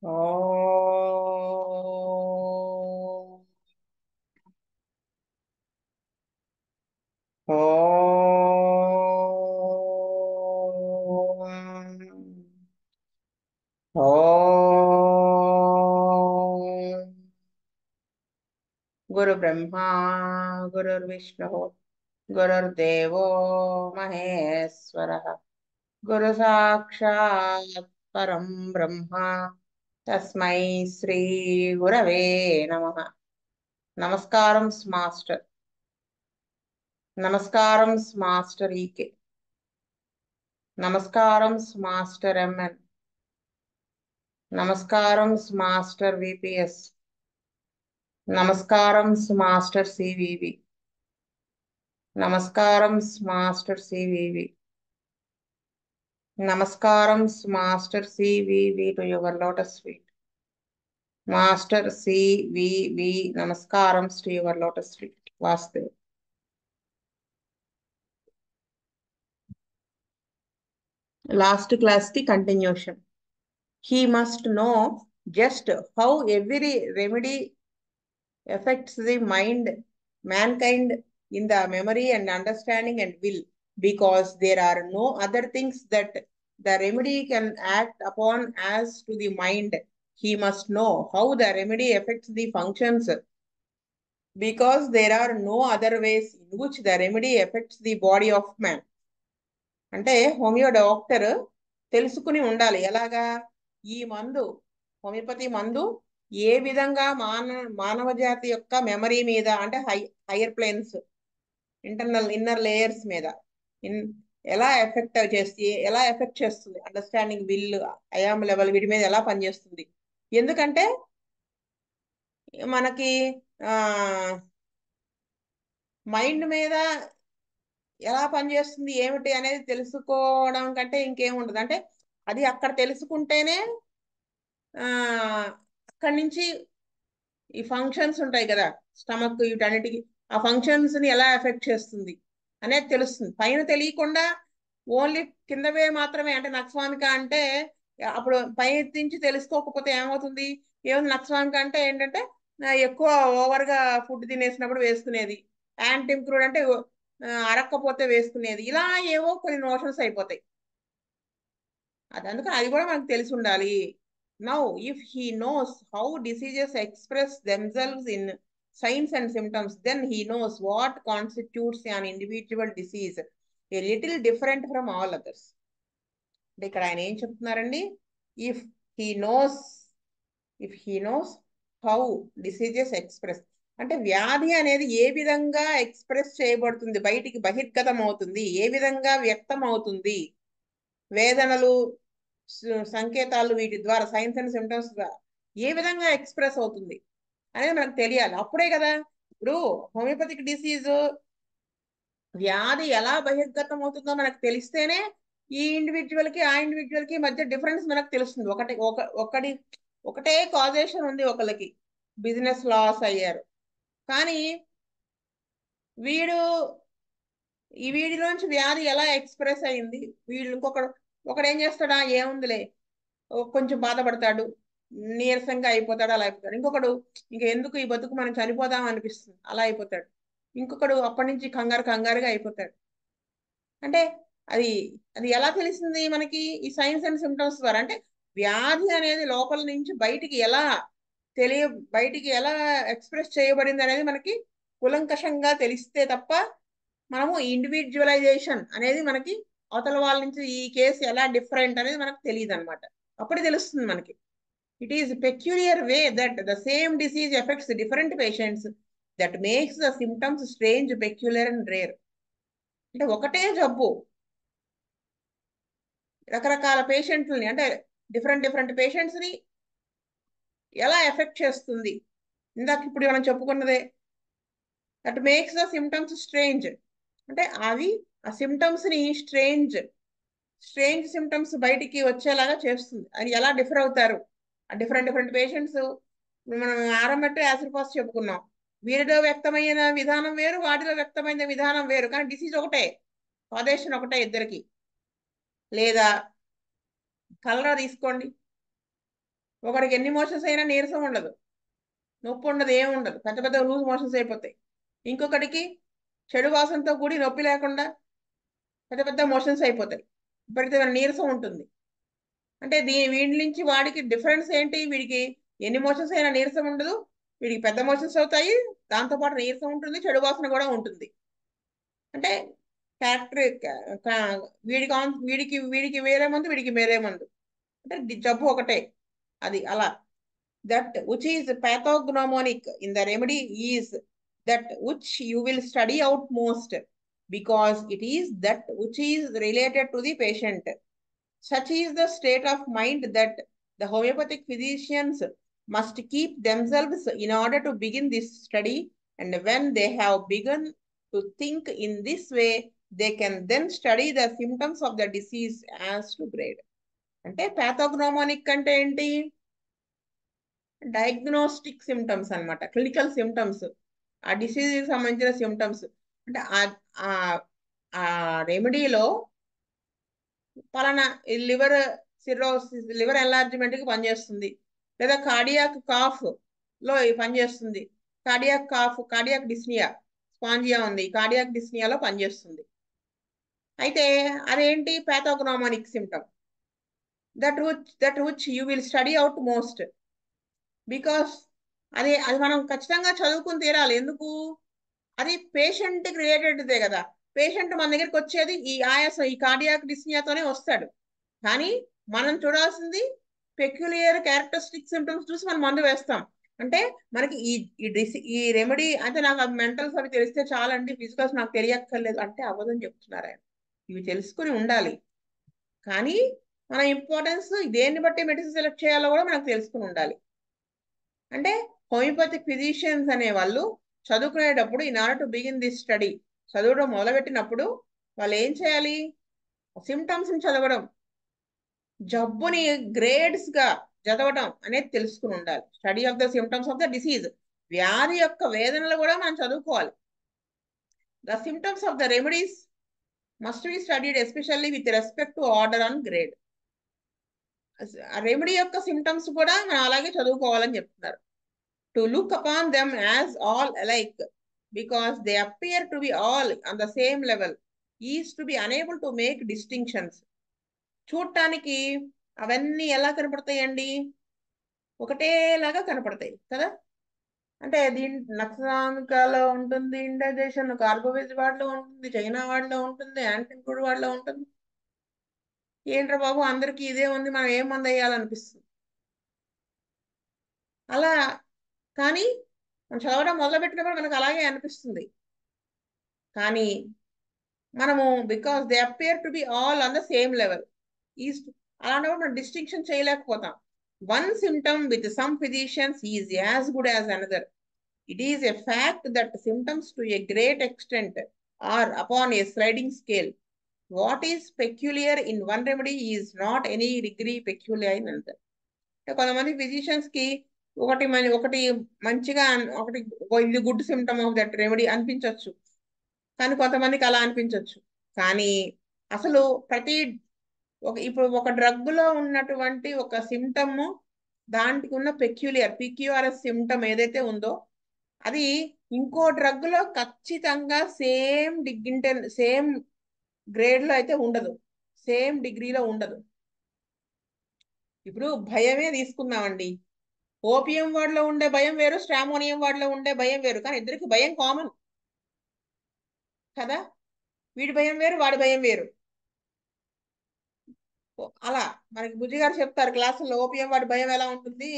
ఓం ఓం ఓం గురు బ్రహ్మా గురుర్విష్ణు గురుర్దేవో మహేశ్వర గురు సాక్షాత్ పరం బ్రహ్మ తస్మై శ్రీ గురవే నమః. నమస్కారం మాస్టర్. నమస్కారం మాస్టర్ ఈకే. నమస్కారం మాస్టర్ ఎంఎన్. నమస్కారం మాస్టర్ విపిఎస్. నమస్కారం మాస్టర్ సివివి. నమస్కారం మాస్టర్ సివివి. నమస్కారం master CVV to your lotus feet. Master CVV నమస్కారం టు యువర్ లోటస్ ఫీట్. వాస్తవ్. లాస్ట్ క్లాస్ కి continuation. He must know just how every remedy affects the mind, mankind in the memory and understanding and will, because there are no other things that the remedy can act upon as to the mind. He must know how the remedy affects the functions, because there are no other ways in which the remedy affects the body of man. అంటే homeo doctor తెలుసుకుని ఉండాలి ఎలాగా ఈ మందు, homeopathy మందు ఏ విధంగా మానవ జాతి యొక్క మెమరీ మీద, అంటే హైయర్ ప్లేన్స్, ఇన్నర్ లేయర్స్ మీద ఇన్ ఎలా ఎఫెక్ట్ చేస్తుంది, అండర్స్టాండింగ్, విల్, ఐఆమ్ లెవెల్, వీటి మీద ఎలా పనిచేస్తుంది. ఎందుకంటే మనకి మైండ్ మీద ఎలా పనిచేస్తుంది ఏమిటి అనేది తెలుసుకోవడం కంటే ఇంకేం ఉండదు. అంటే అది అక్కడ తెలుసుకుంటేనే అక్కడి నుంచి ఈ ఫంక్షన్స్ ఉంటాయి కదా, స్టమక్, వీటన్నిటికి ఆ ఫంక్షన్స్ ని ఎలా ఎఫెక్ట్ చేస్తుంది అనేది తెలుస్తుంది. పైన తెలియకుండా ఓన్లీ కిందవే మాత్రమే, అంటే నక్స్వామిక అంటే అప్పుడు పై నుంచి తెలుసుకోకపోతే ఏమవుతుంది, ఏముంది నక్స్వామిక అంటే ఏంటంటే ఎక్కువ ఓవర్గా ఫుడ్ తినేసినప్పుడు వేసుకునేది, యాంటిమ్ క్రూడ్ అంటే అరక్కపోతే వేసుకునేది, ఇలా ఏవో కొన్ని నోషన్స్ అయిపోతాయి. అందుకని అది కూడా మనకు తెలిసి ఉండాలి. Now if he knows how diseases express themselves in signs and symptoms, then he knows what constitutes an individual disease a little different from all others. అంటే ఇక్కడ ఆయన ఏం చెప్తున్నారండి, if he knows if he knows how diseases express, అంటే వ్యాధి అనేది ఏ విధంగా express చేయబడుతుంది, బయటికి బహిర్గతం అవుతుంది, ఏ విధంగా వ్యక్తం అవుతుంది, వేదనలు, సంకేతాలు, వీటి ద్వారా, సైన్స్ అండ్ సిమ్టమ్స్ ద్వారా ఏ విధంగా ఎక్స్ప్రెస్ అవుతుంది అనేది మనకు తెలియాలి. అప్పుడే కదా ఇప్పుడు హోమియోపతిక్ డిసీజ్ వ్యాధి ఎలా బహిర్గతం అవుతుందో మనకు తెలిస్తేనే ఈ ఇండివిజువల్ కి ఆ ఇండివిజువల్ కి మధ్య డిఫరెన్స్ మనకు తెలుస్తుంది. ఒకటే కాజేషన్ ఉంది, ఒకరికి బిజినెస్ లాస్ అయ్యారు, కానీ వీడు వీడిలోంచి వ్యాధి ఎలా ఎక్స్ప్రెస్ అయింది, వీళ్ళు ఒకడు ఏం చేస్తాడా, ఏముందిలే కొంచెం బాధపడతాడు, నీరసంగా అయిపోతాడు, అలా అయిపోతాడు. ఇంకొకడు ఇంకా ఎందుకు ఈ బతుకు మనం చనిపోదాం అనిపిస్తుంది, అలా అయిపోతాడు. ఇంకొకడు అప్పటి నుంచి కంగారుగా అయిపోతాడు. అంటే అది అది ఎలా తెలిసింది మనకి, ఈ సైన్స్ అండ్ సిమ్టమ్స్ ద్వారా. అంటే వ్యాధి అనేది లోపల నుంచి బయటికి ఎలా ఎక్స్ప్రెస్ చేయబడింది అనేది మనకి కులంకషంగా తెలిస్తే తప్ప మనము ఇండివిజువలైజేషన్ అనేది మనకి అవతల వాళ్ళ నుంచి ఈ కేసు ఎలా డిఫరెంట్ అనేది మనకు తెలియదు అనమాట. అప్పుడే తెలుస్తుంది మనకి. It is peculiar way that the same disease effects different patients that makes the symptoms strange, peculiar and rare. అంటే ఒకటే జబ్బు రకరకాల పేషెంట్లని, అంటే డిఫరెంట్ పేషెంట్స్ ని ఎలా ఎఫెక్ట్ చేస్తుంది, ఇందాక ఇప్పుడు మనం చెప్పుకున్నదే. That makes the symptoms strange, అంటే అవి ఆ సిమ్టమ్స్ ని స్ట్రేంజ్ సిమ్టమ్స్ బయటికి వచ్చేలాగా చేస్తుంది. అది ఎలా డిఫర్ అవుతారు ఆ డిఫరెంట్ పేషెంట్స్. మనం ఆరంభట్టు యాసిడ్ ఫాస్ట్ చెప్పుకున్నాం, వీరిలో వ్యక్తమైన విధానం వేరు, వాటిలో వ్యక్తమైన విధానం వేరు, కానీ డిసీజ్ ఒకటే, కాజేషన్ ఒకటే ఇద్దరికి. లేదా కలరా తీసుకోండి, ఒకడికి ఎన్ని మోషన్స్ అయినా నీరసం ఉండదు, నొప్పి ఉండదు, ఏమి ఉండదు, పెద్ద పెద్ద లూజ్ మోషన్స్ అయిపోతాయి. ఇంకొకటికి చెడు వాసనతో కూడి నొప్పి లేకుండా పెద్ద పెద్ద మోషన్స్ అయిపోతాయి, ఇప్పటికీ నీరసం ఉంటుంది. అంటే వీడి నుంచి వాడికి డిఫరెన్స్ ఏంటి? వీడికి ఎన్ని మోషన్స్ అయినా నీరసం ఉండదు, వీడికి పెద్ద మోషన్స్ అవుతాయి, దాంతోపాటు నీరసం ఉంటుంది, చెడు వాసన కూడా ఉంటుంది. అంటే ఫ్యాక్టరీ వీడికి వీడికి వీడికి వేరే మందు, వీడికి వేరే మందు, అంటే జబ్బు ఒకటే. అది అలా. That which is pathognomonic in the remedy is that which you will study out most, because it is that which is related to the patient. Such is the state of mind that the homeopathic physicians must keep themselves in order to begin this study, and when they have begun to think in this way, they can then study the symptoms of the disease as to grade. అంటే pathognomonic అంటే ఏంటి? Diagnostic symptoms అన్నమాట, clinical symptoms, ఆ డిసీజ్కి సంబంధించిన symptoms. అంటే ఆ రెమెడీలో పలానా liver cirrhosis, liver ఎన్లార్జ్మెంట్కి పనిచేస్తుంది, లేదా కార్డియాక్ కాఫ్ లో పనిచేస్తుంది, కార్డియాక్ కాఫ్, కార్డియాక్ డిస్నియా, స్పాంజియా ఉంది, కార్డియాక్ డిస్నియాలో పనిచేస్తుంది. అయితే అదేంటి? Pathognomonic symptom. That which you will study out most, because అది మనం ఖచ్చితంగా చదువుకుని తీరాలి. ఎందుకు? అది పేషెంట్ రిలేటెడ్దే కదా. పేషెంట్ మన దగ్గరికి వచ్చేది ఈ ఆయాసం, ఈ కార్డియాక్ డిస్నియాతోనే వస్తాడు. కానీ మనం చూడాల్సింది పెక్యులియర్ క్యారెక్టరిస్టిక్ సిమ్టమ్స్ చూసి మనం మందు వేస్తాం. అంటే మనకి ఈ రెమెడీ అంటే నాకు మెంటల్స్ అవి తెలిస్తే చాలండి, ఫిజికల్స్ నాకు తెలియక్కర్లేదు అంటే అవ్వదని చెప్తున్నారు ఆయన. ఇవి తెలుసుకుని ఉండాలి. కానీ మన ఇంపార్టెన్స్ దేన్ని బట్టి మెడిసిన్ సెలెక్ట్ చేయాలో కూడా మనకు తెలుసుకుని ఉండాలి. అంటే హోమియోపతిక్ ఫిజిషియన్స్ అనే వాళ్ళు చదువుకునేటప్పుడు in order to begin this study, చదవడం మొదలుపెట్టినప్పుడు వాళ్ళు ఏం చేయాలి? సిమ్టమ్స్ని చదవడం, జబ్బుని గ్రేడ్స్ గా చదవడం అనేది తెలుసుకుని ఉండాలి. Study of the symptoms of the disease, వ్యాధి యొక్క వేదనలు కూడా మనం చదువుకోవాలి. The symptoms of the remedies must be studied especially with respect to order and grade. Remedy యొక్క సిమ్టమ్స్ కూడా మనం అలాగే చదువుకోవాలని చెప్తున్నారు. To look upon them as all alike because they appear to be all on the same level is to be unable to make distinctions. చూడటానికి అవన్నీ ఎలా కనపడతాయండి? ఒకటేలాగా కనపడతాయి కదా. అంటే నక్సలామికాలో ఉంటుంది ఇండైజేషన్, కార్బోవేజ్ వాడిలో ఉంటుంది, చైనా వాడిలో ఉంటుంది, యాంటింకుడ్ వాడిలో ఉంటుంది. ఏంట్రా బాబు అందరికీ ఇదే ఉంది, మనం ఏం మంది వేయాలనిపిస్తుంది అలా. కానీ మనం చదవడం మొదలుపెట్టినప్పుడు మనకు అలాగే అనిపిస్తుంది. కానీ మనము because they appear to be all on the same level, అలాంటప్పుడు మనం డిస్టింక్షన్ చేయలేకపోతాం. One symptom with some physicians is as good as another. It is a fact that symptoms to a great extent are upon a sliding scale. What is peculiar in one remedy is not any degree peculiar in another. అంటే కొంతమంది physicians కి ఒకటి మంచిగా, ఒకటి ఇది good symptom of that remedy అనిపించవచ్చు, కానీ కొంతమందికి అలా అనిపించవచ్చు. కానీ అసలు ఇప్పుడు ఒక డ్రగ్ లో ఉన్నటువంటి ఒక సిమ్టమ్, దానికి ఉన్న పిక్యూఆర్ఎస్ సిమ్టమ్ ఏదైతే ఉందో అది ఇంకో డ్రగ్ లో ఖచ్చితంగా సేమ్ గ్రేడ్ లో అయితే ఉండదు, సేమ్ డిగ్రీలో ఉండదు. ఇప్పుడు భయమే తీసుకుందామండి. ఓపియం వాడిలో ఉండే భయం వేరు, స్ట్రామోనియం వాడిలో ఉండే భయం వేరు, కానీ ఇద్దరికి భయం కామన్ కదా. వీడి భయం వేరు, వాడి భయం వేరు. అలా మనకి బుజ్జి గారు చెప్తారు క్లాసుల్లో, ఓపియం వాడి భయం ఎలా ఉంటుంది,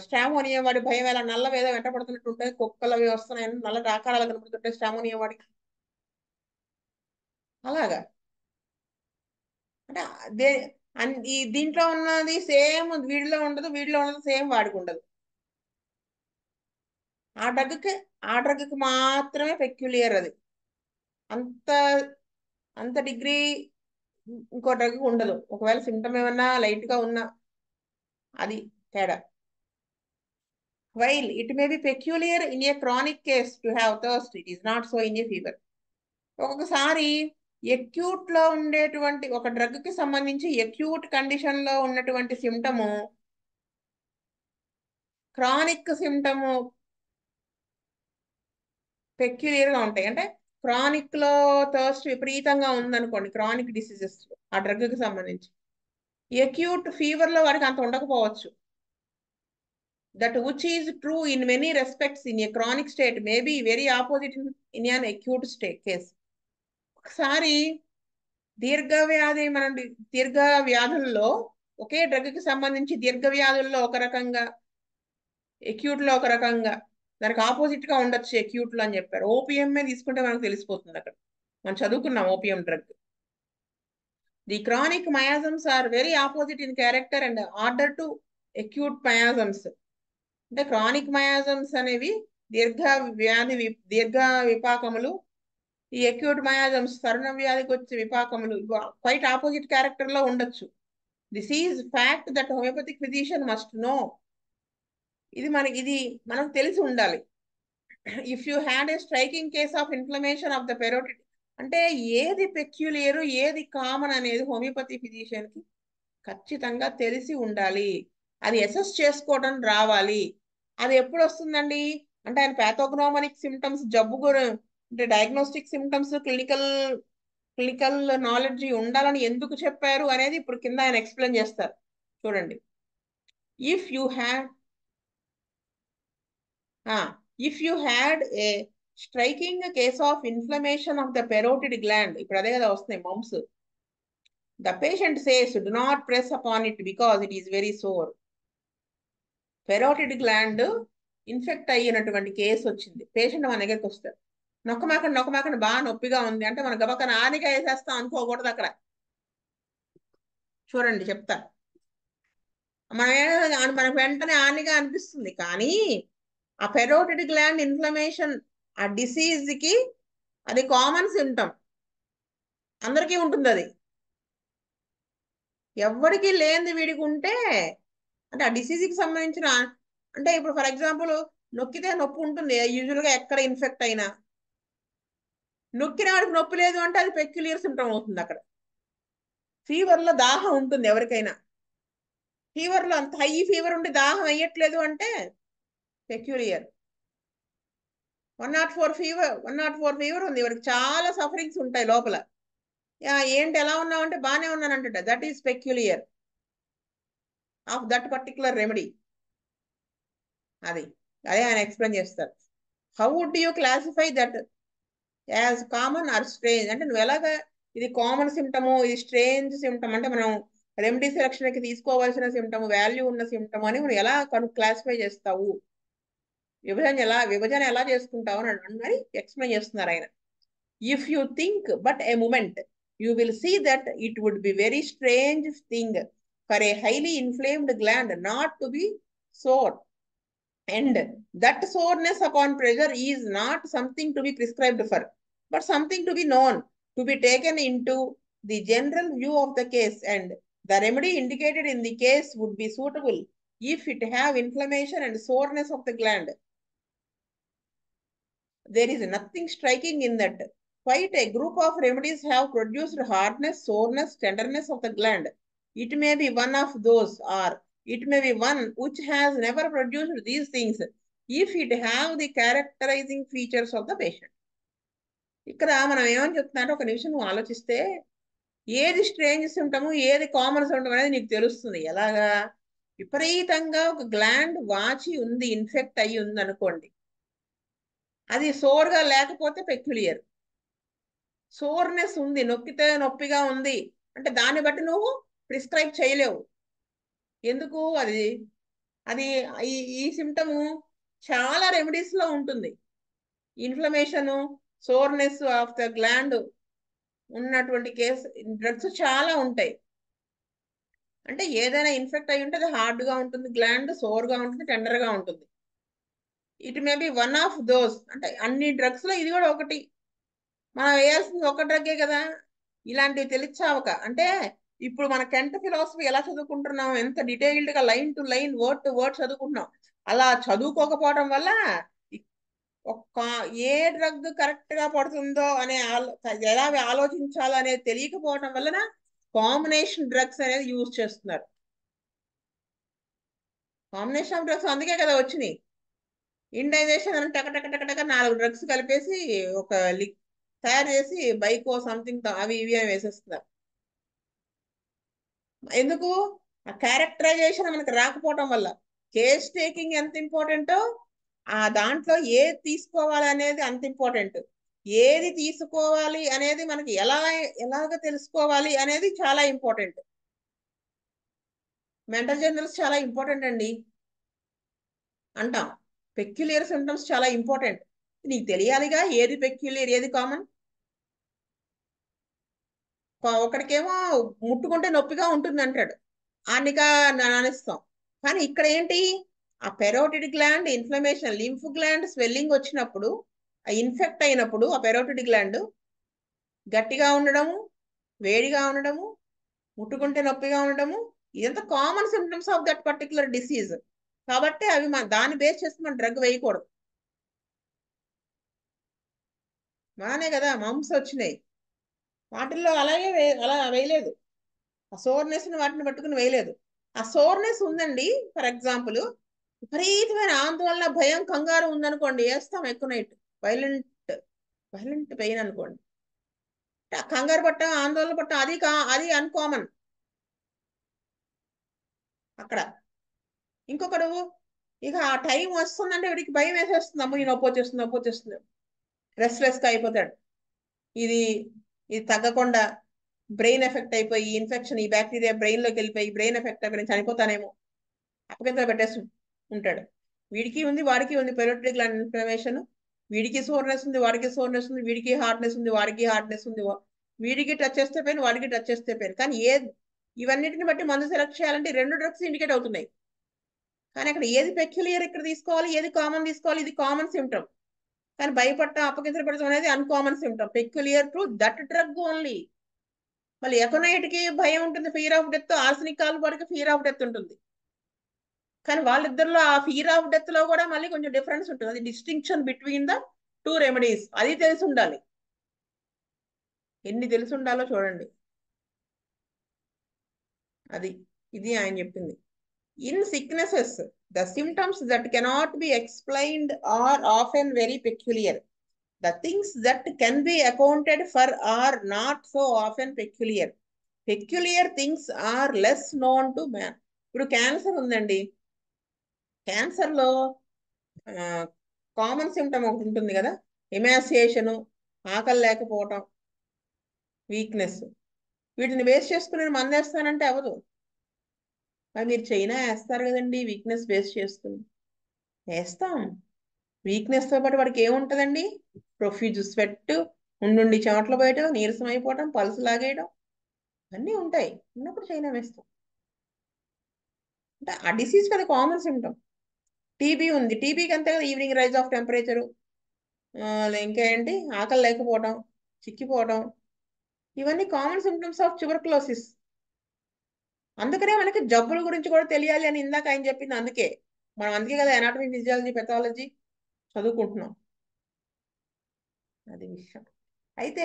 స్ట్రామోనియం వాడి భయం ఎలా, నల్ల వేద వెంట పడుతున్నట్టు ఉంటాయి, కుక్కలు అవి వస్తున్నాయని నల్ల ఆకారాలు కనపడుతుంటాయి స్ట్రామోనియం వాడికి. అలాగా అంటే దీంట్లో ఉన్నది సేమ్ వీడిలో ఉండదు, వీడిలో ఉన్నది సేమ్ వాడికి ఉండదు. ఆ డ్రగ్కి మాత్రమే పెక్యులియర్ అది. అంత అంత డిగ్రీ ఇంకో డ్రగ్ ఉండదు. ఒకవేళ సిమ్టమ్ ఏమన్నా లైట్ గా ఉన్నా అది తేడా. While it may be peculiar in a chronic case to have thirst, it is not so in a fever. ఒక్కొక్కసారి ఎక్యూట్ లో ఉండేటువంటి ఒక డ్రగ్ కి సంబంధించి ఎక్యూట్ కండిషన్ లో ఉన్నటువంటి సిమ్టము క్రానిక్ సిమ్టము పెక్యులియర్ గా ఉంటాయి. అంటే క్రానిక్ లో థర్స్ట్ విపరీతంగా ఉందనుకోండి, క్రానిక్ డిసీజెస్ ఆ డ్రగ్ కి సంబంధించి, ఎక్యూట్ ఫీవర్ లో వాడికి అంత ఉండకపోవచ్చు. That which is true in many respects in a chronic state may be very opposite in an acute state case. ఒకసారి దీర్ఘ వ్యాధుల్లో ఒకే డ్రగ్ కి సంబంధించి దీర్ఘ వ్యాధుల్లో ఒక రకంగా, ఎక్యూట్ లో ఒక రకంగా, దానికి ఆపోజిట్ గా ఉండొచ్చు ఎక్యూట్ లో అని చెప్పారు. ఓపీఎంఏ తీసుకుంటే మనకు తెలిసిపోతుంది అక్కడ. మనం చదువుకున్నాం opium drug. The chronic miasms are very opposite in character and order to acute miasms. అంటే క్రానిక్ మయాజమ్స్ అనేవి దీర్ఘ విపాకములు. ఈ అక్యూట్ మయాజమ్స్ తరుణ వ్యాధికి వచ్చే విపాకములు క్వైట్ ఆపోజిట్ క్యారెక్టర్ లో ఉండొచ్చు. This is fact that homoeopathic physician must know. ఇది మనకు తెలిసి ఉండాలి. If you had a striking case of inflammation of the parotid, అంటే ఏది పెక్యులియర్ ఏది కామన్ అనేది హోమియోపతి ఫిజిషియన్ కి ఖచ్చితంగా తెలిసి ఉండాలి. అది అసెస్ చేసుకోవడం రావాలి. అది ఎప్పుడు వస్తుందండి అంటే ఆయన పాథోగ్నోమనిక్ సిమ్టమ్స్ అంటే డయాగ్నోస్టిక్ సిమ్టమ్స్ క్లినికల్ నాలెడ్జ్ ఉండాలని ఎందుకు చెప్పారు అనేది ఇప్పుడు కింద ఆయన ఎక్స్ప్లెయిన్ చేస్తారు. చూడండి. If you had a striking case of inflammation of the parotid gland, ఇప్పుడు అదే కదా వస్తున్నాయి mumps. The patient says, do not press upon it because it is very sore. Parotid gland infect అయినటువంటి కేసు వచ్చింది. Patient మన దగ్గరికి వస్తారు, నొక్కమాకండి బాగా నొప్పిగా ఉంది అంటే మనం గబక్కన ఆనిక వేసేస్తాం అనుకోకూడదు అక్కడ. చూడండి చెప్తా. మనకు వెంటనే ఆనిగా అనిపిస్తుంది, కానీ ఆ పెరోటిడ్ గ్లాండ్ ఇన్ఫ్లమేషన్ ఆ డిసీజ్ కి అది కామన్ సిమ్టమ్, అందరికీ ఉంటుంది. అది ఎవరికి లేనిది వీడికి ఉంటే అంటే ఆ డిసీజ్కి సంబంధించిన, అంటే ఇప్పుడు ఫర్ ఎగ్జాంపుల్ నొక్కితే నొప్పి ఉంటుంది యూజువల్గా ఎక్కడ ఇన్ఫెక్ట్ అయినా. నొక్కిన వాడికి నొప్పి లేదు అంటే అది పెక్యులియర్ సిమ్టమ్ అవుతుంది. అక్కడ ఫీవర్లో దాహం ఉంటుంది ఎవరికైనా, ఫీవర్లో అంత హై ఫీవర్ ఉండి దాహం వేయట్లేదు అంటే పెక్యులియర్. 104 ఫీవర్ ఉంది, వాడికి చాలా సఫరింగ్స్ ఉంటాయి లోపల. ఏంటి ఎలా ఉన్నావంటే బాగానే ఉన్నానంట, that is peculiar of that particular remedy. అదే ఆయన ఎక్స్ప్లెయిన్ చేస్తారు. How would you classify that as common or strange, అంటే నువ్వు ఎలాగా ఇది కామన్ సిమ్టము ఇది స్ట్రేంజ్ సిమ్టమ్, అంటే మనం రెమెడీ సెలక్షన్కి తీసుకోవాల్సిన సిమ్టమ్ వాల్యూ ఉన్న సిమ్టమ్ అని మనం ఎలా క్లాసిఫై చేస్తావు, విభజన ఎలా చేసుకుంటావు అని ఎక్స్ప్లెయిన్ చేస్తున్నారు ఆయన. If you think but a moment you will see that it would be very strange thing for a highly inflamed gland not to be sore, and that soreness upon pressure is not something to be prescribed for, but something to be known, to be taken into the general view of the case, and the remedy indicated in the case would be suitable if it have inflammation and soreness of the gland. There is nothing striking in that. Quite a group of remedies have produced hardness, soreness, tenderness of the gland. It may be one of those, or it may be one which has never produced these things, if it have the characterizing features of the patient. ఇక్కడ మనం ఏమని చెప్తున్నా ఒక నిమిషం నువ్వు ఆలోచిస్తే ఏది strange symptom ఏది కామన్ సిమ్టమ్ అనేది నీకు తెలుస్తుంది. ఎలాగా? విపరీతంగా ఒక గ్లాండ్ వాచి ఉంది, ఇన్ఫెక్ట్ అయ్యి ఉంది అనుకోండి, అది సోర్గా లేకపోతే పెక్యులియర్. సోర్నెస్ ఉంది, నొక్కితే నొప్పిగా ఉంది అంటే దాన్ని బట్టి నువ్వు ప్రిస్క్రైబ్ చేయలేవు. ఎందుకు? అది ఈ సిమ్టము చాలా రెమెడీస్ లో ఉంటుంది. Inflammation, soreness of the gland ఉన్నటువంటి డ్రగ్స్ చాలా ఉంటాయి. అంటే ఏదైనా ఇన్ఫెక్ట్ అయి ఉంటే అది హార్డ్గా ఉంటుంది, గ్లాండ్ సోర్గా ఉంటుంది, టెండర్గా ఉంటుంది. It may be one of those, అంటే అన్ని డ్రగ్స్ లో ఇది కూడా ఒకటి. మనం వేయాల్సింది ఒక డ్రగ్గే కదా. ఇలాంటివి తెలిచావక అంటే ఇప్పుడు మన కెంట్ ఫిలాసఫీ ఎలా చదువుకుంటున్నాం, ఎంత డీటెయిల్డ్ గా line to line word to word చదువుకుంటున్నాం. అలా చదువుకోకపోవడం వల్ల ఒక ఏ డ్రగ్ కరెక్ట్ గా పడుతుందో అనే ఎలా ఆలోచించాలో అనేది తెలియకపోవడం వలన కాంబినేషన్ డ్రగ్స్ అనేది యూజ్ చేస్తున్నారు. కాంబినేషన్ ఆఫ్ డ్రగ్స్ అందుకే కదా వచ్చినాయి. ఇండైజేషన్ అని టక టక టక టక 4 డ్రగ్స్ కలిపేసి ఒక తయారు చేసి బైకో సంథింగ్ అవి ఇవి అని వేసేస్తున్నారు. ఎందుకు? ఆ క్యారెక్టరైజేషన్ మనకు రాకపోవటం వల్ల. కేస్ టేకింగ్ ఎంత ఇంపార్టెంటో ఆ దాంట్లో ఏది తీసుకోవాలి అనేది అంత ఇంపార్టెంట్. ఏది తీసుకోవాలి అనేది మనకి ఎలాగ తెలుసుకోవాలి అనేది చాలా ఇంపార్టెంట్. మెంటల్ జనరల్స్ చాలా ఇంపార్టెంట్ అండి అంటాం. పెక్యులియర్ సిమ్టమ్స్ చాలా ఇంపార్టెంట్. నీకు తెలియాలిగా ఏది పెక్యులియర్ ఏది కామన్. ఒకడికేమో ముట్టుకుంటే నొప్పిగా ఉంటుంది అంటాడు, ఆనిగా నానిస్తాం. కానీ ఇక్కడ ఏంటి, ఆ parotid gland inflammation, lymph gland swelling వచ్చినప్పుడు, ఆ ఇన్ఫెక్ట్ అయినప్పుడు ఆ పెరోటిడ్ గ్లాండ్ గట్టిగా ఉండడము, వేడిగా ఉండడము, ముట్టుకుంటే నొప్పిగా ఉండడము, ఇదంతా common symptoms of that particular disease. కాబట్టి అవి దాన్ని బేస్ చేసి మనం డ్రగ్ వేయకూడదు. బానే కదా మమ్స్ వచ్చినాయి, వాటిల్లో అలాగే అలా వేయలేదు. ఆ సోర్నెస్ ని వాటిని పట్టుకుని వేయలేదు. ఆ సోర్నెస్ ఉందండి, ఫర్ ఎగ్జాంపుల్ విపరీతమైన ఆందోళన, భయం, కంగారు ఉందనుకోండి, వేస్తాం ఎక్కువ నైట్. వైలెంట్ వైలెంట్ పెయిన్ అనుకోండి, కంగారు పట్టం, ఆందోళన పట్టం, అది అన్కామన్ అక్కడ. ఇంకొకడు ఇక ఆ టైం వస్తుందంటే వీడికి భయం వేసేస్తుంది, అమ్మ ఈ నొప్పి వచ్చేస్తుంది, నొప్పి వచ్చేస్తుంది, రెస్ట్లెస్ గా అయిపోతాడు. ఇది ఇది తగ్గకుండా బ్రెయిన్ ఎఫెక్ట్ అయిపోయి ఇన్ఫెక్షన్, ఈ బ్యాక్టీరియా బ్రెయిన్ లోకి వెళ్ళిపోయి బ్రెయిన్ ఎఫెక్ట్ అయిపోయి నేను చనిపోతానేమో అప్పగింతలో పెట్టేసి ఉంటాడు. వీడికి ఉంది వాడికి ఉంది పెరోటిడ్ గ్లాండ్ ఇన్ఫ్లమేషన్, వీడికి సోర్నెస్ ఉంది వాడికి సోర్నెస్ ఉంది, వీడికి హార్డ్నెస్ ఉంది వాడికి హార్డ్నెస్ ఉంది, వీడికి టచ్ చేస్తే పెయిన్ వాడికి టచ్ చేస్తే పెయిన్. కానీ ఇవన్నిటిని బట్టి మందు సెలెక్ట్ చేయాలంటే 2 డ్రగ్స్ ఇండికేట్ అవుతున్నాయి. కానీ అక్కడ ఏది పెక్యులియర్ ఇక్కడ తీసుకోవాలి, ఏది కామన్ తీసుకోవాలి, ఇది కామన్ సిమ్టమ్. కానీ భయపడటం, అప్పగించబడటం అనేది uncommon symptom, peculiar to that drug only. మళ్ళీ ఎకనైట్ కి భయం ఉంటుంది, ఫియర్ ఆఫ్ డెత్, ఆర్సనిక్ వాడికి ఫియర్ ఆఫ్ డెత్ ఉంటుంది. కానీ వాళ్ళిద్దరిలో ఆ ఫియర్ ఆఫ్ డెత్ లో కూడా మళ్ళీ కొంచెం డిఫరెన్స్ ఉంటుంది. అది డిస్టింక్షన్ బిట్వీన్ ద 2 రెమెడీస్. అది తెలిసి ఉండాలి. ఎన్ని తెలిసి ఉండాలో చూడండి. ఇది ఆయన చెప్పింది. In sicknesses the symptoms that cannot be explained are often very peculiar. The things that can be accounted for are not so often peculiar. Peculiar things are less known to man. ఇప్పుడు cancer ఉందండి, cancer లో common symptom ఒకటి ఉంటుంది కదా, ఎమాసియేషను, ఆకలి లేకపోవటం, weakness. వీటిని base చేసుకుని మందేస్తానంటే అవ్వదు. మరి మీరు చైనా వేస్తారు కదండి వీక్నెస్ బేస్ చేసుకుని. వేస్తాం. వీక్నెస్ తో పాటు వాడికి ఏముంటదండి, ప్రొఫ్యూజ్ స్వెట్, ఉండి చెమటలు పోయటం, నీరసం అయిపోవటం, పల్స్ లాగేయడం, అన్నీ ఉంటాయి. ఉన్నప్పుడు చైనా వేస్తాం. అంటే ఆ డిసీజ్ కదా కామన్ సిమ్టమ్. టీబీ ఉంది, టీబీకి అంతే కదా, ఈవినింగ్ రైజ్ ఆఫ్ టెంపరేచరు, ఇంకా ఏంటి ఆకలి లేకపోవడం, చిక్కిపోవడం, ఇవన్నీ కామన్ సిమ్టమ్స్ ఆఫ్ ట్యూబర్కులోసిస్. అందుకనే మనకి జబ్బుల గురించి కూడా తెలియాలి అని ఇందాక ఆయన చెప్పింది. అందుకే కదా అనాటమీ, ఫిజియాలజీ, పెథాలజీ చదువుకుంటున్నాం. అది విషయం. అయితే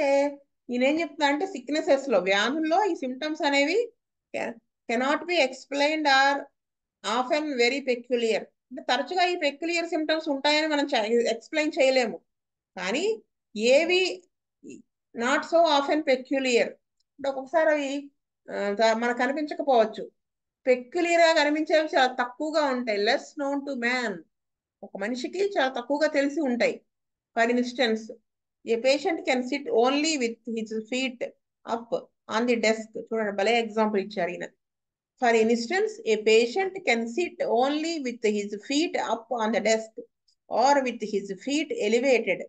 నేనేం చెప్తున్నా అంటే సిక్నెసెస్ లో, వ్యాధుల్లో ఈ సిమ్టమ్స్ అనేవి cannot be explained are often very peculiar. అంటే తరచుగా ఈ పెక్యులియర్ సిమ్టమ్స్ ఉంటాయని మనం ఎక్స్ప్లెయిన్ చేయలేము. కానీ ఏవి నాట్ సో ఆఫెన్ పెక్యులియర్ అంటే ఒక్కొక్కసారి అవి మనకు కనిపించకపోవచ్చు. పెక్యులియర్ గా కనిపించేవి చాలా తక్కువగా ఉంటాయి, లెస్ నోన్ టు మ్యాన్. ఒక మనిషికి చాలా తక్కువగా తెలిసి ఉంటాయి. For instance, a patient can sit only with his feet up on the desk. చూడండి భలే ఎగ్జాంపుల్ ఇచ్చారు ఈయన. For instance, a patient can sit only with his feet up on the desk or with his feet elevated.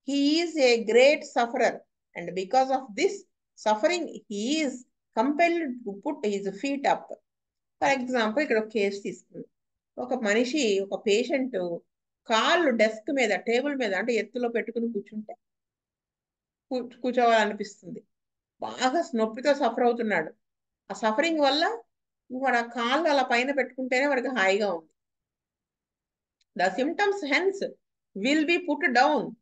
He is a great sufferer, and because of this suffering, he is compelled to put his feet up. For example ఇక్కడ ఒక case తీసుకుంది. ఒక మనిషి, ఒక patient కాళ్ళు desk మీద, table మీద అంటే ఎత్తులో పెట్టుకుని కూర్చుంటే కూర్చోవాలనిపిస్తుంది. బాగా నొప్పితో సఫర్ అవుతున్నాడు. ఆ సఫరింగ్ వల్ల వాడు ఆ కాళ్ళు అలా పైన పెట్టుకుంటేనే వాడికి హాయిగా ఉంది. The symptoms hence will be put down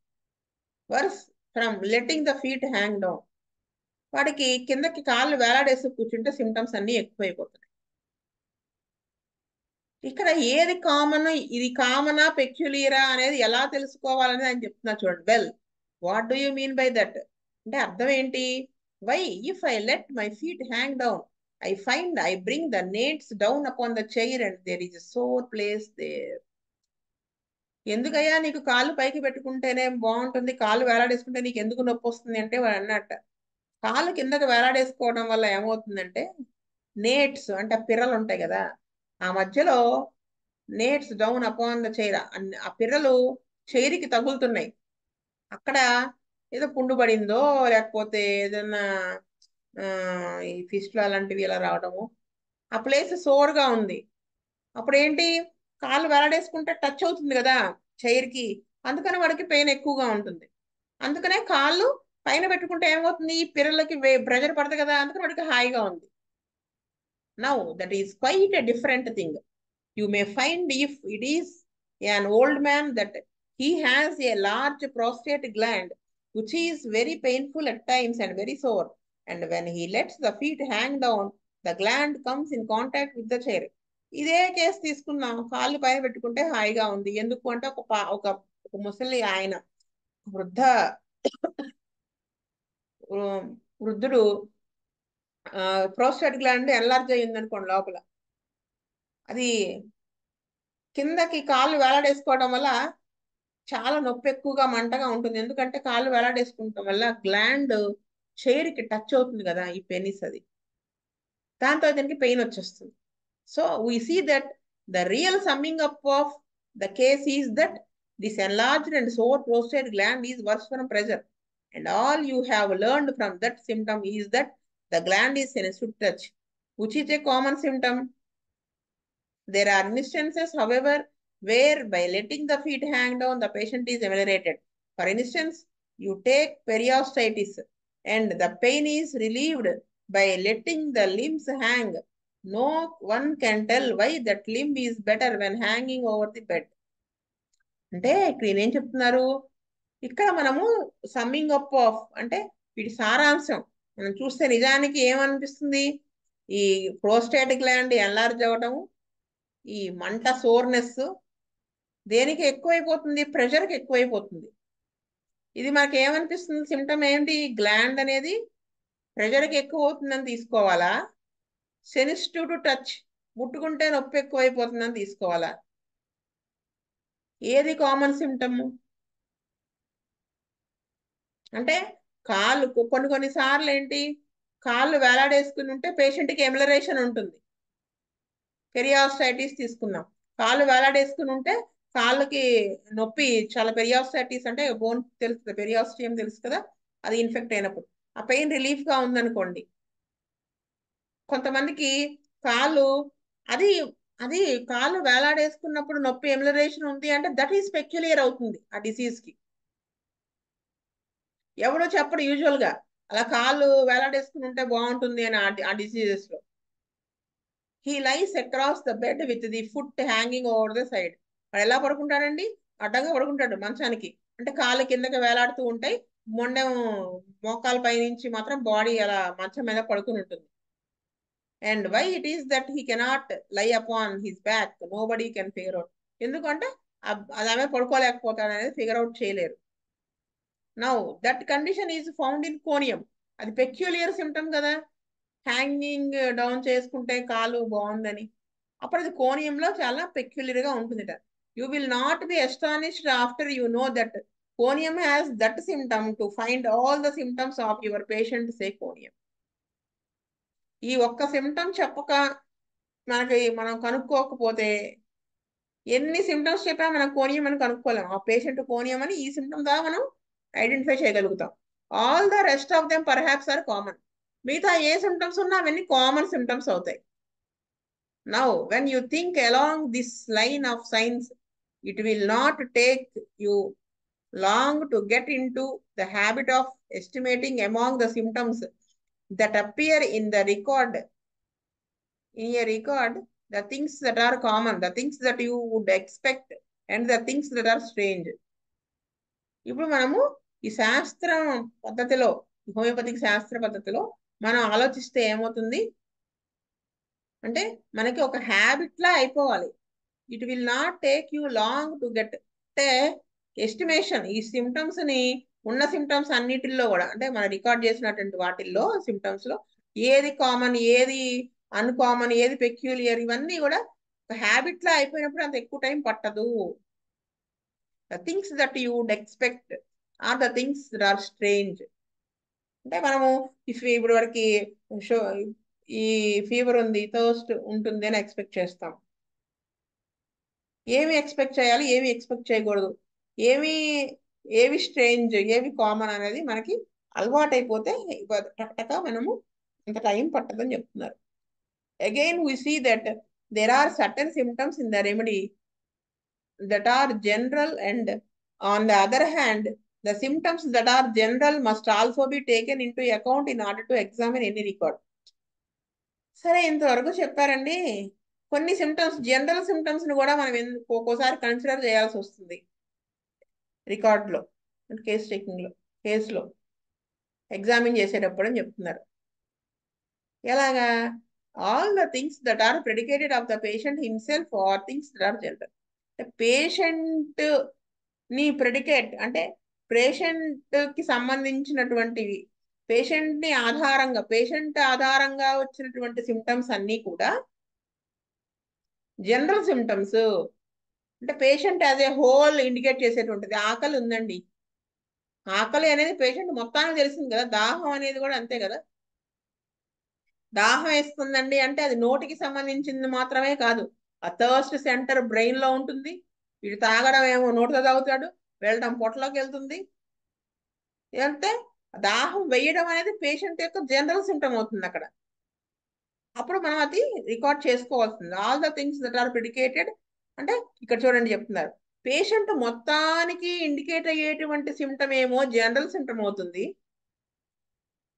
worse from letting the feet hang down. వాడికి కిందకి కాళ్ళు వేలాడేసి కూర్చుంటే సిమ్టమ్స్ అన్ని ఎక్కువైపోతాయి. ఇక్కడ ఏది కామన్, ఇది కామనా పెక్యులియరా అనేది ఎలా తెలుసుకోవాలని ఆయన చెప్తున్నా చూడండి. Well, what do you mean by that అంటే అర్థం ఏంటి? Why if I let my feet hang down I find I bring the nates down upon the chair and there is a sore place there. ఎందుకయ్యా నీకు కాళ్ళు పైకి పెట్టుకుంటేనే బాగుంటుంది, కాళ్ళు వేలాడేసుకుంటే నీకు ఎందుకు నొప్పి వస్తుంది అంటే వాడు అన్నట్ట, కాళ్ళు కిందకి వేలాడేసుకోవడం వల్ల ఏమవుతుందంటే నేట్స్ అంటే పిర్రలు ఉంటాయి కదా, ఆ మధ్యలో నేట్స్ డౌన్ అపాన్ ద చైర్, ఆ పిర్రలు చైర్కి తగులుతున్నాయి. అక్కడ ఏదో పుండు పడిందో లేకపోతే ఏదన్నా ఈ ఫిస్టులు అలాంటివి ఇలా రావడము, ఆ ప్లేస్ సోర్గా ఉంది. అప్పుడు ఏంటి, కాళ్ళు వేలాడేసుకుంటే టచ్ అవుతుంది కదా చైర్కి, అందుకని వాడికి పెయిన్ ఎక్కువగా ఉంటుంది. అందుకనే కాళ్ళు పైన పెట్టుకుంటే ఏమవుతుంది, ఈ పిర్రలకి ప్రెజర్ పడదు కదా, అందుకని వాడికి హాయిగా ఉంది. Now that is quite a different thing. You may find if it is an old man that he has a large prostate gland which is very painful at times and very sore, and when he lets the feet hang down the gland comes in contact with the chair. ఇదే case తీసుకున్నాం, కాళ్ళు పైన పెట్టుకుంటే హాయిగా ఉంది. ఎందుకు అంటే ఒక ముసలి ఆయన, వృద్ధ వృద్ధుడు ప్రోస్టేట్ గ్లాండ్ ఎన్లార్జ్ అయ్యింది అనుకోండి లోపల, అది కిందకి కాళ్ళు వేలాడేసుకోవడం వల్ల చాలా నొప్పి ఎక్కువగా మంటగా ఉంటుంది. ఎందుకంటే కాళ్ళు వేలాడేసుకోవడం వల్ల గ్లాండ్ చైర్కి టచ్ అవుతుంది కదా ఈ పెనిస్, అది దాంతో దీనికి పెయిన్ వచ్చేస్తుంది. So we see that the real summing up of the case is that this enlarged and sore prostate gland is worse from pressure, and all you have learned from that symptom is that the gland is sensitive to touch, which is a common symptom. There are instances, however, where by letting the feet hang down, the patient is ameliorated. For instance, you take periostitis and the pain is relieved by letting the limbs hang. No one can tell why that limb is better when hanging over the bed. అంటే ఇక్కడ ఏం చెప్తున్నారు, ఇక్కడ మనము summing up of అంటే వీటి సారాంశం మనం చూస్తే నిజానికి ఏమనిపిస్తుంది, ఈ ప్రోస్టేట్ గ్లాండ్ ఎన్లార్జ్ అవ్వటము, ఈ మంట సోర్నెస్ దేనికి ఎక్కువైపోతుంది, ప్రెషర్కి ఎక్కువైపోతుంది. ఇది మనకి ఏమనిపిస్తుంది, సిమ్టమ్ ఏంటి, గ్లాండ్ అనేది ప్రెషర్కి ఎక్కువ అవుతుందని తీసుకోవాలా, సెన్సిటివ్ టు టచ్ ముట్టుకుంటే నొప్పి ఎక్కువైపోతుందని తీసుకోవాలా? ఏది కామన్ సిమ్టమ్ అంటే కాళ్ళు కొన్నిసార్లు ఏంటి, కాళ్ళు వేలాడేసుకుని ఉంటే పేషెంట్కి ఎమిలరేషన్ ఉంటుంది. పెరియాస్టైటిస్ తీసుకున్నాం, కాళ్ళు వేలాడేసుకుని ఉంటే కాళ్ళకి నొప్పి, చాలా పెరియాస్టైటిస్ అంటే బోన్ తెలుసు కదా, పెరియాస్టియం తెలుసు కదా, అది ఇన్ఫెక్ట్ అయినప్పుడు ఆ పెయిన్ రిలీఫ్గా ఉందనుకోండి. కొంతమందికి కాళ్ళు అది అది కాళ్ళు వేలాడేసుకున్నప్పుడు నొప్పి ఎమిలరేషన్ ఉంది అంటే దట్ ఈస్ పెక్యులియర్ అవుతుంది ఆ డిసీజ్కి. ఎవడో చెప్పడు యూజువల్గా అలా కాళ్ళు వేలాడేసుకుని ఉంటే బాగుంటుంది అని ఆ డిసీజెస్లో. He lies across the bed with the foot hanging over the side. వాడు ఎలా పడుకుంటాడండి, అడ్డంగా పడుకుంటాడు మంచానికి, అంటే కాళ్ళు కిందకి వేలాడుతూ ఉంటాయి, మొండెం మోకాల పై నుంచి మాత్రం బాడీ అలా మంచం మీద పడుకుని ఉంటుంది. And why it is that he cannot lie upon his back, nobody can figure out. ఎందుకంటే అది ఆమె పడుకోలేకపోతాడు అనేది ఫిగర్ అవుట్ చేయలేరు. Now that condition is found in conium, అది పెక్యులియర్ సిమ్టమ్ కదా, హ్యాంగింగ్ డౌన్ చేసుకుంటే కాలు బాగుందని, అప్పుడు అది కోనియంలో చాలా పెక్యులర్గా ఉంటుందిట. You will not be astonished after you know that conium has that symptom to find all the symptoms of your patient సే కోనియం. ఈ ఒక్క సిమ్టమ్ చెప్పక మనం కనుక్కోకపోతే ఎన్ని సిమ్టమ్స్ చెప్పా మనం కోనియం అని కనుక్కోలేం. ఆ పేషెంట్ కోనియం అని ఈ సిమ్టమ్ ద్వారా మనం ఐడెంటిఫై చేయగలుగుతాం. All the rest of them perhaps are common. మిగతా ఏ సిమ్టమ్స్ ఉన్నా అవన్నీ కామన్ సిమ్టమ్స్ అవుతాయి. Now when you think along this line of signs, it will not take you long to get into the habit of estimating among the symptoms that appear in a record, the things that are common, the things that you would expect, and the things that are strange. ఇప్పుడు మనము ఈ శాస్త్రం పద్ధతిలో, homoeopathic శాస్త్ర పద్ధతిలో మనం ఆలోచిస్తే ఏమవుతుంది అంటే మనకి ఒక హ్యాబిట్ లా అయిపోవాలి. It will not take you long to get అంటే ఎస్టిమేషన్. ఈ సిమ్టమ్స్ ని ఉన్న సిమ్టమ్స్ అన్నిటిల్లో కూడా అంటే మనం రికార్డ్ చేసినటువంటి వాటిల్లో సిమ్టమ్స్ లో ఏది కామన్, ఏది అన్కామన్, ఏది పెక్యూలియర్, ఇవన్నీ కూడా ఒక హ్యాబిట్ లా అయిపోయినప్పుడు అంత ఎక్కువ టైం పట్టదు. The things that you would expect are the things that are strange. అంటే మనము ఇప్పుడు వరకు షో ఈ ఫీవర్ ఉంది, థర్స్ట్ ఉంటుంది అని ఎక్స్పెక్ట్ చేస్తాం. ఏమి ఎక్స్పెక్ట్ చేయాలి, ఏమి ఎక్స్పెక్ట్ చేయకూడదు, ఏమి ఏవి స్ట్రేంజ్, ఏవి కామన్ అనేది మనకి అలవాటైపోతే టక్టక మనము అంత టైం పట్టదని చెప్తున్నారు. Again we see that there are certain symptoms in the remedy that are general, and on the other hand the symptoms that are general must also be taken into account in order to examine any record. సరే, ఇంతవరకు చెప్పారండి. కొన్ని symptoms, general symptoms ని కూడా మనం ఒక్కోసారి consider చేయాల్సి వస్తుంది రికార్డులో, కేసు టేకింగ్ లో, కేసులో ఎగ్జామిన్ చేసేటప్పుడు అని చెప్తున్నారు. ఎలాగా? All the things that are predicated of the patient himself are things that are general. Patient ని ప్రెడికేట్ అంటే పేషెంట్ కి సంబంధించినటువంటివి, పేషెంట్ ఆధారంగా వచ్చినటువంటి సిమ్టమ్స్ అన్నీ కూడా జనరల్ సిమ్టమ్స్. అంటే patient as a whole indicate చేసేటువంటిది. ఆకలి ఉందండి, ఆకలి అనేది పేషెంట్ మొత్తానికి తెలిసింది కదా. దాహం అనేది కూడా అంతే కదా. దాహం వేస్తుందండి అంటే అది నోటికి సంబంధించింది మాత్రమే కాదు, ఆ థర్స్ట్ సెంటర్ బ్రెయిన్ లో ఉంటుంది. వీడు తాగడం ఏమో నోటితో తాగుతాడు, వెళ్ళడం పొట్టలోకి వెళ్తుంది. అంటే దాహం వేయడం అనేది పేషెంట్ యొక్క జనరల్ సిమ్టమ్ అవుతుంది అక్కడ. అప్పుడు మనం అది రికార్డ్ చేసుకోవాల్సింది. All the things that are predicated అంటే ఇక్కడ చూడండి చెప్తున్నారు, పేషెంట్ మొత్తానికి ఇండికేట్ అయ్యేటువంటి సిమ్టమ్ ఏమో జనరల్ సిమ్టమ్ అవుతుంది.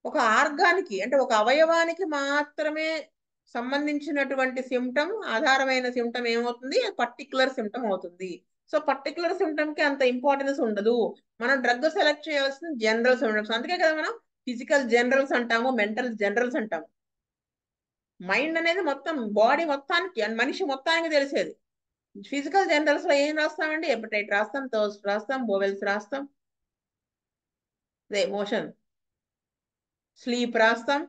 ఒక ఆర్గానికి అంటే ఒక అవయవానికి మాత్రమే సంబంధించినటువంటి సిమ్టమ్, ఆధారమైన సిమ్టమ్ ఏమవుతుంది, పర్టికులర్ సిమ్టమ్ అవుతుంది. సో పర్టికులర్ సిమ్టమ్ కి అంత ఇంపార్టెన్స్ ఉండదు. మనం డ్రగ్ సెలెక్ట్ చేయాల్సిన జనరల్ సిమ్టమ్స్. అందుకే కదా మనం ఫిజికల్ జనరల్స్ అంటాము, మెంటల్ జనరల్స్ అంటాము. మైండ్ అనేది మొత్తం బాడీ మొత్తానికి అండ్ మనిషి మొత్తానికి తెలిసేది. ఫిజికల్ జనరల్స్ లో ఏం రాస్తామండి? ఎపటైట్ రాస్తాం, థర్స్ట్ రాస్తాం, బోవెల్స్ రాస్తాం, ఎమోషన్, స్లీప్ రాస్తాం,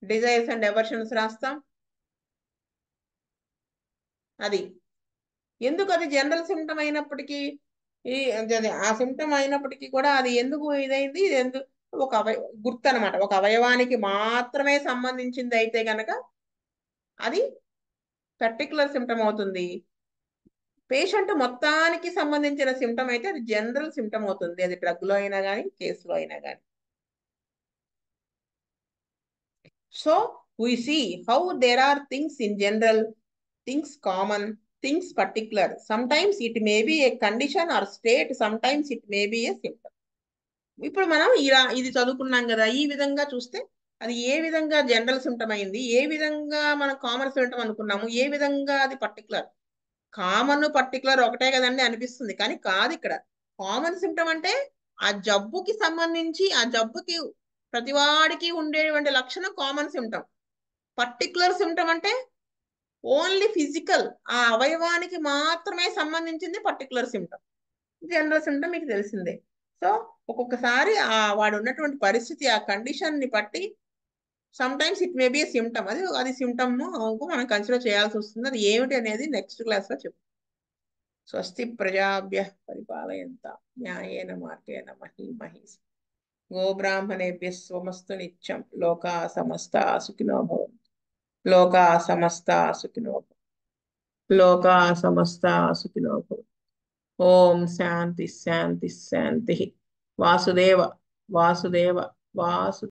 డిజైర్స్ అండ్ ఎవర్షన్స్ రాస్తాం. అది ఎందుకు అది జనరల్ సిమ్టమ్ అయినప్పటికీ, ఆ సిమ్టమ్ అయినప్పటికీ కూడా అది ఎందుకు ఇదైంది, ఇది ఎందుకు ఒక గుర్తు అనమాట. ఒక అవయవానికి మాత్రమే సంబంధించింది అయితే గనక అది పర్టికులర్ సిమ్టమ్ అవుతుంది. పేషెంట్ మొత్తానికి సంబంధించిన సిమ్టమ్ అయితే అది జనరల్ సిమ్టమ్ అవుతుంది. అది డ్రగ్ లో అయినా కానీ, కేసులో అయినా కానీ. So we see how there are things in general, things common, things particular. Sometimes it may be a condition or state, sometimes it may be a symptom. ఇప్పుడు మనం ఇలా ఇది చదువుకున్నాం కదా, ఈ విధంగా చూస్తే అది ఏ విధంగా జనరల్ సిమ్టమ్ అయింది, ఏ విధంగా మనం కామన్ సిమ్టమ్ అనుకున్నాము, ఏ విధంగా అది పర్టికులర్. కామన్ పర్టికులర్ ఒకటే కదండి అనిపిస్తుంది, కానీ కాదు. ఇక్కడ కామన్ సిమ్టమ్ అంటే ఆ జబ్బుకి సంబంధించి, ఆ జబ్బుకి ప్రతివాడికి ఉండేటువంటి లక్షణం కామన్ సిమ్టమ్. పర్టికులర్ సిమ్టమ్ అంటే ఓన్లీ ఫిజికల్, ఆ అవయవానికి మాత్రమే సంబంధించింది పర్టికులర్ సిమ్టమ్. జనరల్ సిమ్టమ్ మీకు తెలిసిందే. సో ఒక్కొక్కసారి ఆ వాడు ఉన్నటువంటి పరిస్థితి, ఆ కండిషన్ ని బట్టి some times it may be A symptom, అది సిమ్టమ్ మనం కన్సిడర్ చేయాల్సి వస్తుంది. అది ఏమిటి అనేది నెక్స్ట్ క్లాస్ లో చెప్తాం. స్వస్తి ప్రజాభ్యః పరిపాలయంతాం న్యాయేన మార్గేణ మహీం మహీషాః. గోబ్రాహ్మణేభ్యः స్వమస్తు నిత్యం. లోకాః సమస్తాః సుఖినో భవంతు. లోకాః సమస్తాః సుఖినో భవంతు. లోకాః సమస్తాః సుఖినో భవంతు. ఓం శాంతి శాంతి శాంతి. వాసుదేవ వాసుదేవ వాసు